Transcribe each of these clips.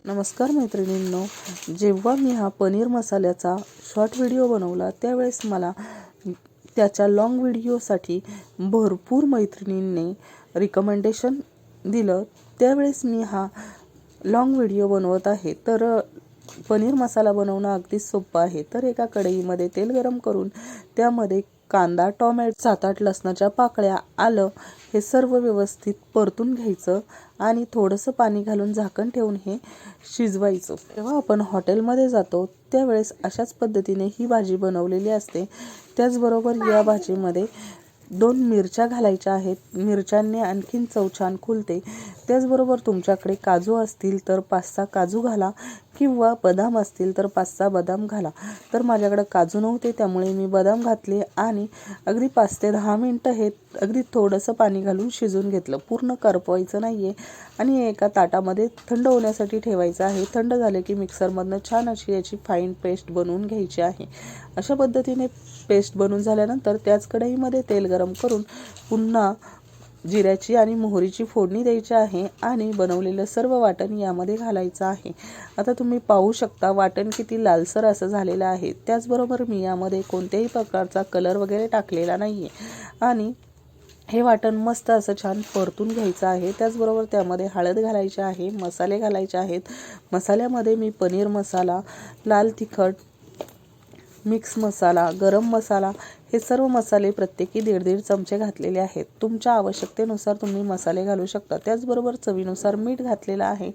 नमस्कार मैत्रिणींनो, जेव्हा मी हा पनीर मसाल्याचा शॉर्ट व्हिडिओ बनवला त्यावेळेस मला त्याच्या लॉंग व्हिडिओसाठी भरपूर मैत्रिणींनी रिकमेंडेशन दिलं. त्यावेळेस मी हा लॉंग व्हिडिओ बनवत आहे. तर पनीर मसाला बनवणं अगदी सोपं आहे. तर एका कढईमध्ये तेल गरम करून त्यामध्ये कांदा, टोमॅटो, 7-8 लसणाच्या पाकळ्या, आलं हे सर्व व्यवस्थित परतून घ्यायचं आणि थोडंसं पाणी घालून झाकण ठेवून हे शिजवायचं. जेव्हा आपण हॉटेलमध्ये जातो त्यावेळेस अशाच पद्धतीने ही भाजी बनवलेली असते. त्याचबरोबर या भाजीमध्ये 2 मिरच्या घालायच्या आहेत. मिरच्यांनी आणखीन चव छान खुलते. त्याचबरोबर तुमच्याकडे काजू असतील तर 5-6 काजू घाला किंवा बदाम असतील तर 5-6 बदाम घाला. तर माझ्याकडे काजू नव्हते त्यामुळे मी बदाम घातले आणि अगदी 5 ते 10 मिनटं हे अगदी थोडंसं पाणी घालून शिजून घेतलं. पूर्ण करपवायचं नाही आहे आणि एका ताटामध्ये थंड होण्यासाठी ठेवायचं आहे. थंड झाले की मिक्सरमधनं छान अशी याची फाईन पेस्ट बनवून घ्यायची आहे. अशा पद्धतीने पेस्ट बनवून झाल्यानंतर त्याच कढईमध्ये तेल गरम करून पुन्हा जिऱ्याची आणि मोहरीची फोडणी द्यायची आहे आणि बनवलेलं सर्व वाटण यामध्ये घालायचं आहे. आता तुम्ही पाहू शकता वाटण किती लालसर असं झालेलं आहे. त्याचबरोबर मी यामध्ये कोणत्याही प्रकारचा कलर वगैरे टाकलेला नाही आहे आणि हे वाटण मस्त असं छान परतून घ्यायचं आहे. त्याचबरोबर त्यामध्ये हळद घालायची आहे, मसाले घालायचे आहेत. मसाल्यामध्ये मी पनीर मसाला, लाल तिखट, मिक्स मसाला, गरम मसाला हे सर्व मसाले प्रत्येकी 1.5 चमचे घातलेले आहेत. तुमच्या आवश्यकतेनुसार तुम्ही मसाले घालू शकता. त्याचबरोबर चवीनुसार मीठ घातलेलं आहे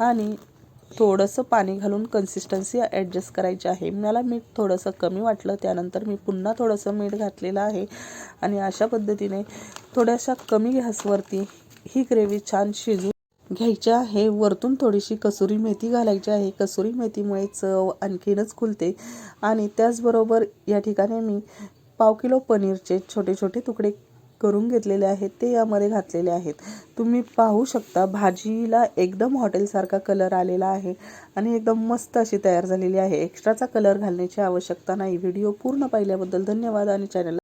आणि थोडंसं पाणी घालून कन्सिस्टन्सी ॲडजस्ट करायची आहे. मला मीठ थोडंसं कमी वाटलं त्यानंतर मी पुन्हा थोडंसं मीठ घातलेलं आहे आणि अशा पद्धतीने थोड्याशा कमी गॅसवरती ही ग्रेव्ही छान शिजवून घ्यायची आहे. वरतून थोडीशी कसुरी मेथी घालायची आहे. कसुरी मेथीमुळे चव आणखीनच खुलते आणि त्याचबरोबर या ठिकाणी मी 1/2 किलो पनीरचे छोटे छोटे तुकडे करून घेतलेले आहेत ते यामध्ये घातलेले आहेत. तुम्ही पाहू शकता भाजीला एकदम हॉटेलसारखा कलर आलेला आहे आणि एकदम मस्त अशी तयार झालेली आहे. एक्स्ट्राचा कलर घालण्याची आवश्यकता नाही. व्हिडिओ पूर्ण पाहिल्याबद्दल धन्यवाद आणि चॅनलला